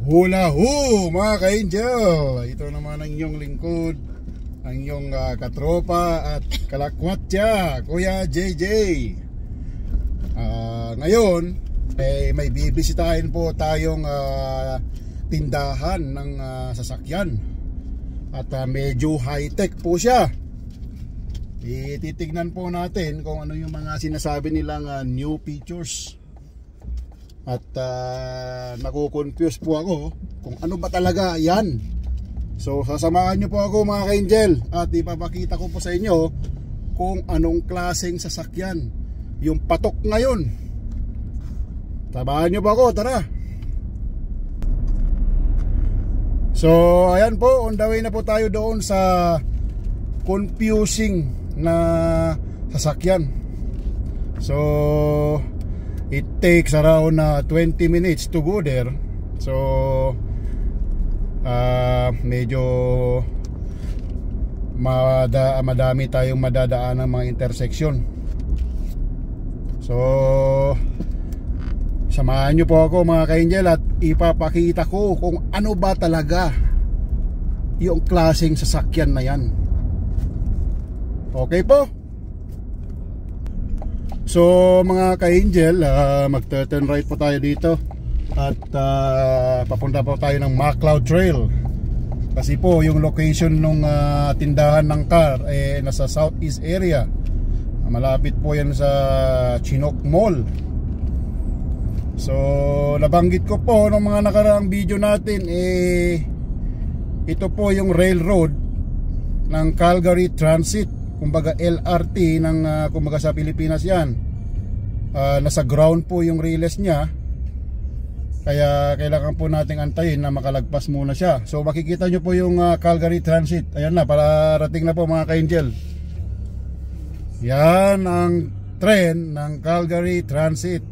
Hula ho mga ka-angel. Ito naman ang inyong lingkod, ang inyong katropa at kalakwatya, Kuya JJ. Ngayon may bibisitahin po tayong tindahan ng sasakyan. At medyo high-tech po siya. Titignan po natin kung ano yung mga sinasabi nilang new features. At nakukonfuse po ako kung ano ba talaga yan. So sasamahan nyo po ako mga ka-angel, at ipapakita ko po sa inyo kung anong klaseng sasakyan yung patok ngayon. Samahan nyo po ako, tara. So ayan po, on the way na po tayo doon sa confusing na sasakyan. So it takes around 20 minutes to go there. So medyo madami tayong madadaan ng mga intersection. So samahan nyo po ako mga ka-angel, at ipapakita ko kung ano ba talaga yung klaseng sasakyan na yan. Okay po? So mga ka-angel, mag-turn right po tayo dito. At papunta po tayo ng McLeod Trail. Kasi po yung location ng tindahan ng car nasa southeast area. Malapit po yan sa Chinook Mall. So nabanggit ko po ng mga nakaraang video natin, ito po yung railroad ng Calgary Transit, kumbaga LRT ng kumbaga sa Pilipinas yan. Nasa ground po yung relays niya, kaya kailangan po nating antayin na makalagpas muna siya. So makikita nyo po yung Calgary Transit. Ayan na, parating na po mga ka-angel. Yan ang tren ng Calgary Transit.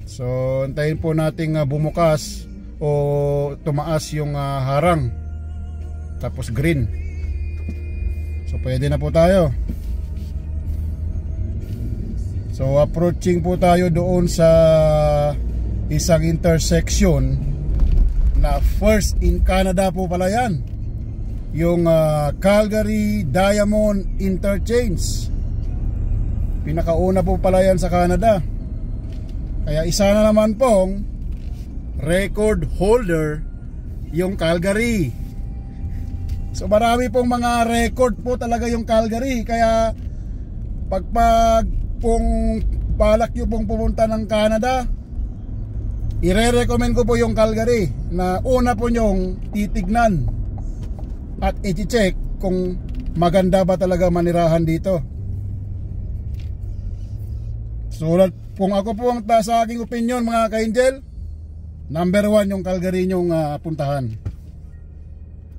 So antayin po nating bumukas o tumaas yung harang, tapos green. So pwede na po tayo. So approaching po tayo doon sa isang intersection na first in Canada po pala yan, yung Calgary Diamond Interchange. Pinakauna po pala yan sa Canada. Kaya isa na naman pong record holder yung Calgary. So marami pong mga record po talaga yung Calgary. Kaya pag pong balak nyo pong pumunta ng Canada, ire-recommend ko po yung Calgary na una po nyong titignan at i-check kung maganda ba talaga manirahan dito. Sulat kung ako po ang sa aking opinion mga ka-angel, number 1 yung Calgary nyong puntahan.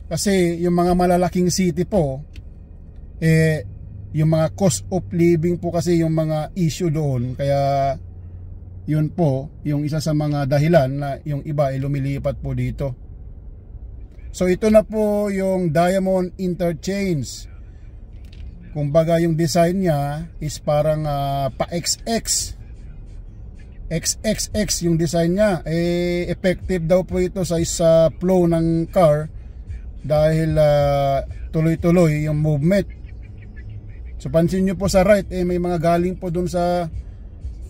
Kasi yung mga malalaking city po, yung mga cost of living po kasi yung mga issue doon. Kaya yun po yung isa sa mga dahilan na yung iba ay lumilipat po dito. So ito na po yung Diamond Interchange. Kumbaga yung design niya is parang pa-XX. XXX yung design niya. Effective daw po ito sa flow ng car dahil tuloy-tuloy yung movement. So pansin nyo po sa right, may mga galing po dun sa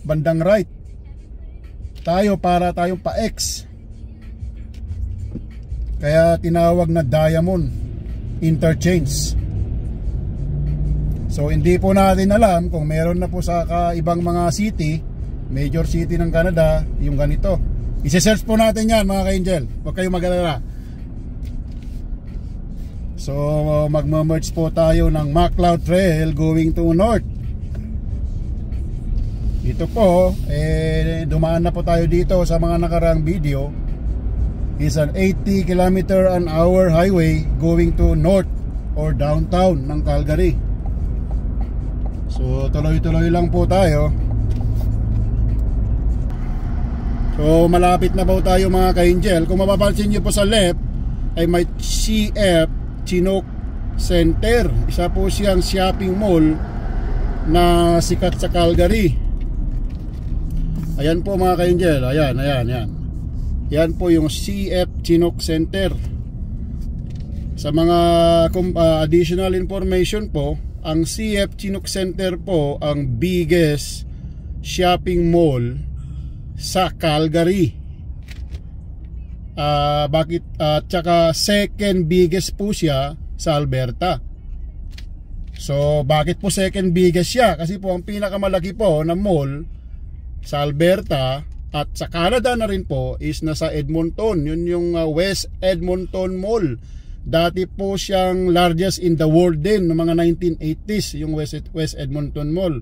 bandang right. Para tayong pa-X. Kaya tinawag na Diamond Interchange. So hindi po natin alam kung meron na po sa ibang mga city, major city ng Canada, yung ganito. I-search po natin yan mga ka-angel, huwag kayong mag-alala. So magma-merge po tayo ng McLeod Trail going to north. Ito po, dumaan na po tayo dito sa mga nakaraang video. Is an 80 km/h highway going to north or downtown ng Calgary. So tuloy-tuloy lang po tayo. So malapit na po tayo mga ka-angel. Kung mapapansin nyo po sa left ay may CF Chinook Center. Isa po siyang shopping mall na sikat sa Calgary. Ayan po mga ka-angel. Ayan. Yan po yung CF Chinook Center. Sa mga additional information po, ang CF Chinook Center po ang biggest shopping mall sa Calgary. Tsaka second biggest po siya sa Alberta. So bakit po second biggest siya? Kasi po ang pinakamalaki po na mall sa Alberta at sa Canada na rin po is nasa Edmonton. Yun yung West Edmonton Mall. Dati po siyang largest in the world din noong mga 1980s, yung West Edmonton Mall.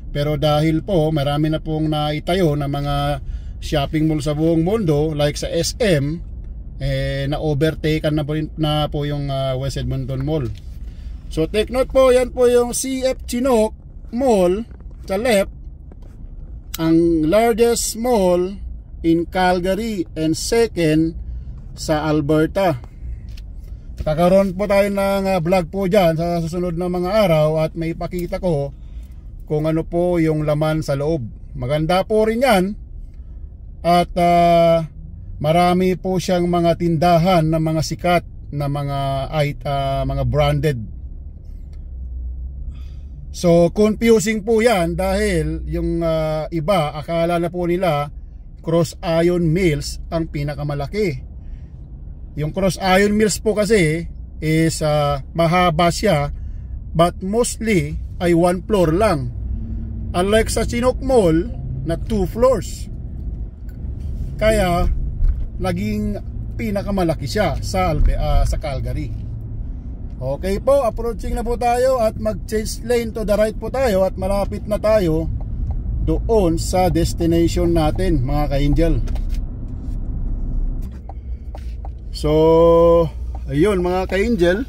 Pero dahil po marami na pong naitayo na mga shopping mall sa buong mundo, like sa SM, na-overtaken na po yung West Edmonton Mall. So take note po, yan po yung CF Chinook Mall sa left, ang largest mall in Calgary and second sa Alberta. Kakaroon po tayo ng vlog po dyan sa susunod na mga araw at may ipakita ko kung ano po yung laman sa loob. Maganda po rin yan. At marami po siyang mga tindahan na mga sikat na mga branded. So confusing po yan dahil yung iba akala na po nila Cross Iron Mills ang pinakamalaki. Yung Cross Iron Mills po kasi is mahaba siya, but mostly ay 1 floor lang. Unlike sa Chinook Mall na 2 floors. Kaya naging pinakamalaki siya sa Calgary. Okay po, approaching na po tayo at mag-change lane to the right po tayo at malapit na tayo doon sa destination natin, mga ka-angel. So ayun mga ka-angel,